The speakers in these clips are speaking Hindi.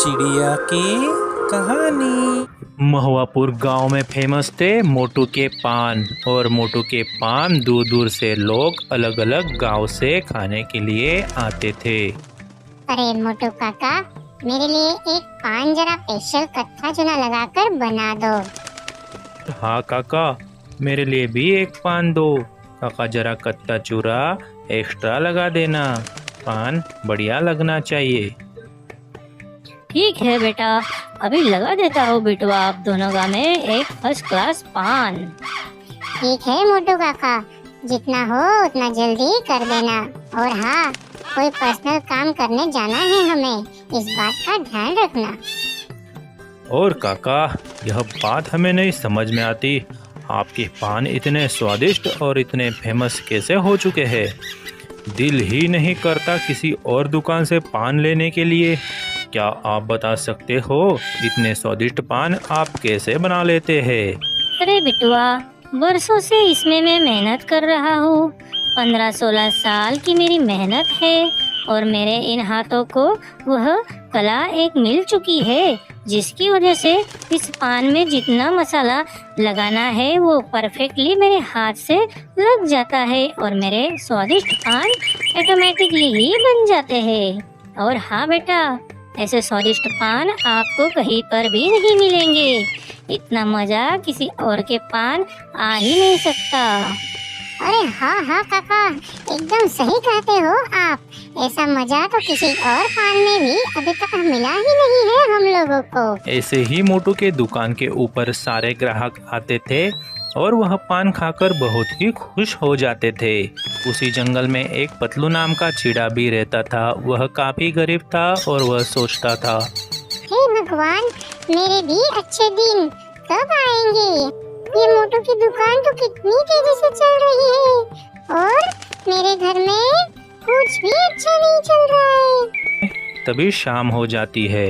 चिड़िया की कहानी। महुआपुर गांव में फेमस थे मोटू के पान। और मोटू के पान दूर दूर से लोग अलग अलग गांव से खाने के लिए आते थे। अरे मोटू काका, मेरे लिए एक पान जरा स्पेशल कत्था चूना लगाकर बना दो। हाँ काका, मेरे लिए भी एक पान दो। काका जरा कत्ता चूरा एक्स्ट्रा लगा देना, पान बढ़िया लगना चाहिए। ठीक है बेटा, अभी लगा देता हूँ बिटवा आप दोनों का में एक फर्स्ट क्लास पान। ठीक है मोटू काका, जितना हो उतना जल्दी कर देना। और हाँ, कोई पर्सनल काम करने जाना है हमें, इस बात का ध्यान रखना। और काका, यह बात हमें नहीं समझ में आती, आपके पान इतने स्वादिष्ट और इतने फेमस कैसे हो चुके हैं? दिल ही नहीं करता किसी और दुकान से पान लेने के लिए। क्या आप बता सकते हो इतने स्वादिष्ट पान आप कैसे बना लेते हैं? अरे बिटुआ, बरसों से इसमें मैं मेहनत कर रहा हूँ। 15-16 साल की मेरी मेहनत है और मेरे इन हाथों को वह कला एक मिल चुकी है, जिसकी वजह से इस पान में जितना मसाला लगाना है वो परफेक्टली मेरे हाथ से लग जाता है और मेरे स्वादिष्ट पान ऑटोमेटिकली ही बन जाते हैं। और हाँ बेटा, ऐसे स्वादिष्ट पान आपको कहीं पर भी नहीं मिलेंगे। इतना मजा किसी और के पान आ ही नहीं सकता। अरे हाँ हाँ काका, एकदम सही कहते हो आप। ऐसा मजा तो किसी और पान में भी अभी तक मिला ही नहीं है हम लोगों को। ऐसे ही मोटू के दुकान के ऊपर सारे ग्राहक आते थे और वह पान खाकर बहुत ही खुश हो जाते थे। उसी जंगल में एक पतलू नाम का चिड़ा भी रहता था। वह काफी गरीब था और वह सोचता था, हे भगवान, मेरे भी अच्छे दिन कब आएंगे? ये मोटू की दुकान तो कितनी तेजी से चल रही है और मेरे घर में कुछ भी अच्छा नहीं चल रहा है। तभी शाम हो जाती है।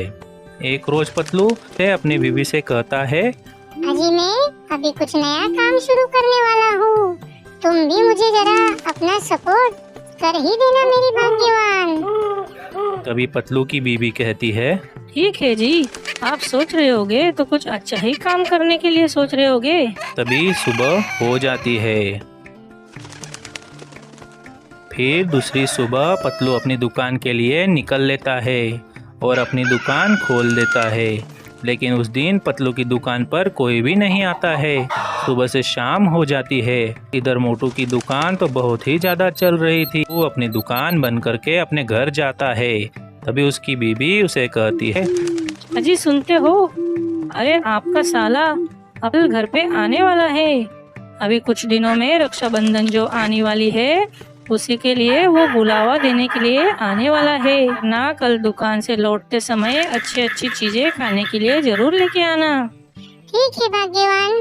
एक रोज पतलू अपनी बीवी से कहता है, अजी मैं अभी कुछ नया काम शुरू करने वाला हूँ, तुम भी मुझे जरा अपना सपोर्ट कर ही देना मेरी भाग्यवान। तभी पतलू की बीवी कहती है, ठीक है जी, आप सोच रहे होगे तो कुछ अच्छा ही काम करने के लिए सोच रहे होगे। तभी सुबह हो जाती है। फिर दूसरी सुबह पतलू अपनी दुकान के लिए निकल लेता है और अपनी दुकान खोल देता है। लेकिन उस दिन पतलू की दुकान पर कोई भी नहीं आता है। सुबह से शाम हो जाती है। इधर मोटू की दुकान तो बहुत ही ज्यादा चल रही थी। वो अपनी दुकान बंद करके अपने घर जाता है। तभी उसकी बीबी उसे कहती है, अजी सुनते हो, अरे आपका साला अपने घर पे आने वाला है। अभी कुछ दिनों में रक्षाबंधन जो आने वाली है, उसी के लिए वो बुलावा देने के लिए आने वाला है ना। कल दुकान से लौटते समय अच्छी अच्छी चीजें खाने के लिए जरूर लेके आना। ठीक है भाग्यवान,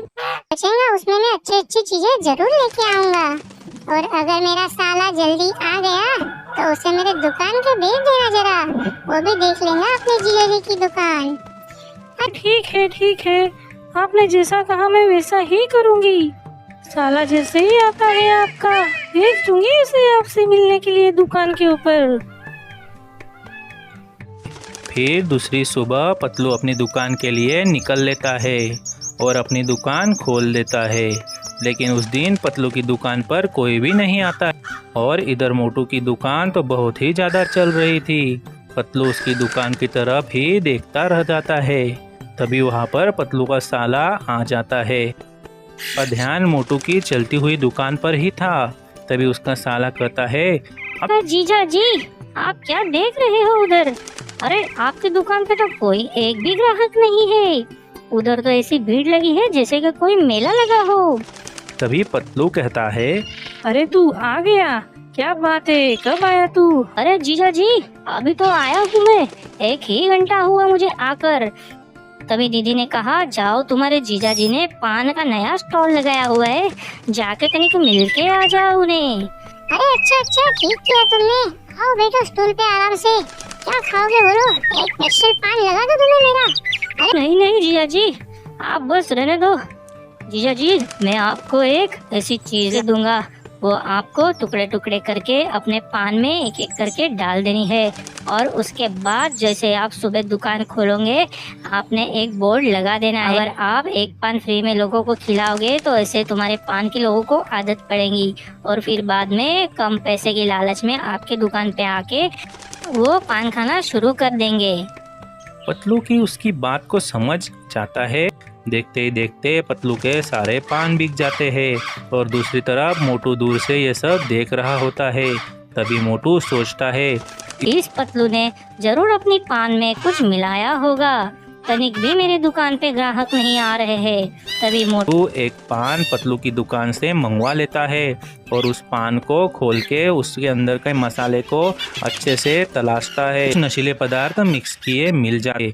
बचेगा उसमें मैं अच्छी अच्छी चीजें जरूर लेके आऊंगा। और अगर मेरा साला जल्दी आ गया तो उसे मेरे दुकान के भेज देना जरा, वो भी देख लेगा अपने जिलेबी की दुकान। ठीक है, आपने जैसा कहा मैं वैसा ही करूँगी। साला जैसे ही आता है आपका, भेज दूंगी उसे आपसे मिलने के लिए दुकान के ऊपर। फिर दूसरी सुबह पतलू अपनी दुकान के लिए निकल लेता है और अपनी दुकान खोल देता है। लेकिन उस दिन पतलू की दुकान पर कोई भी नहीं आता और इधर मोटू की दुकान तो बहुत ही ज़्यादा चल रही थी। पतलू उसकी दुकान की तरफ ही देखता रह जाता है। तभी वहाँ पर पतलू का साला आ जाता है और ध्यान मोटू की चलती हुई दुकान पर ही था। तभी उसका साला कहता है, अरे जीजा जी, आप क्या देख रहे हो उधर? अरे आपकी दुकान पे तो कोई एक भी ग्राहक नहीं है। उधर तो ऐसी भीड़ लगी है जैसे कि कोई मेला लगा हो। तभी पतलू कहता है, अरे तू आ गया, क्या बात है, कब आया तू? अरे जीजा जी, अभी तो आया हूँ मैं, 1 ही घंटा हुआ मुझे आकर। तभी दीदी ने कहा, जाओ तुम्हारे जीजा जी ने पान का नया स्टॉल लगाया हुआ है, जाके तनिक मिल के आ जाओ उन्हें। अरे अच्छा, ठीक किया तुमने। आओ बैठो स्टूल पे आराम से। क्या खाओगे बोलो, एक स्पेशल पान लगा दो तुम्हें मेरा। नहीं जीजा जी, आप बस रहने दो। जीजा जी, मैं आपको एक ऐसी चीज दूंगा, वो आपको टुकड़े टुकड़े करके अपने पान में एक एक करके डाल देनी है और उसके बाद जैसे आप सुबह दुकान खोलोगे आपने एक बोर्ड लगा देना है, अगर आप एक पान फ्री में लोगों को खिलाओगे तो ऐसे तुम्हारे पान की लोगों को आदत पड़ेगी और फिर बाद में कम पैसे की लालच में आपके दुकान पे आके वो पान खाना शुरू कर देंगे। पतलू की उसकी बात को समझ जाता है। देखते ही देखते पतलू के सारे पान बिक जाते हैं और दूसरी तरफ मोटू दूर से ये सब देख रहा होता है। तभी मोटू सोचता है, इस पतलू ने जरूर अपनी पान में कुछ मिलाया होगा, तनिक भी मेरे दुकान पे ग्राहक नहीं आ रहे हैं। तभी मोटू मोटू एक पान पतलू की दुकान से मंगवा लेता है और उस पान को खोल के उसके अंदर के मसाले को अच्छे से तलाशता है, नशीले पदार्थ मिक्स किए मिल जाए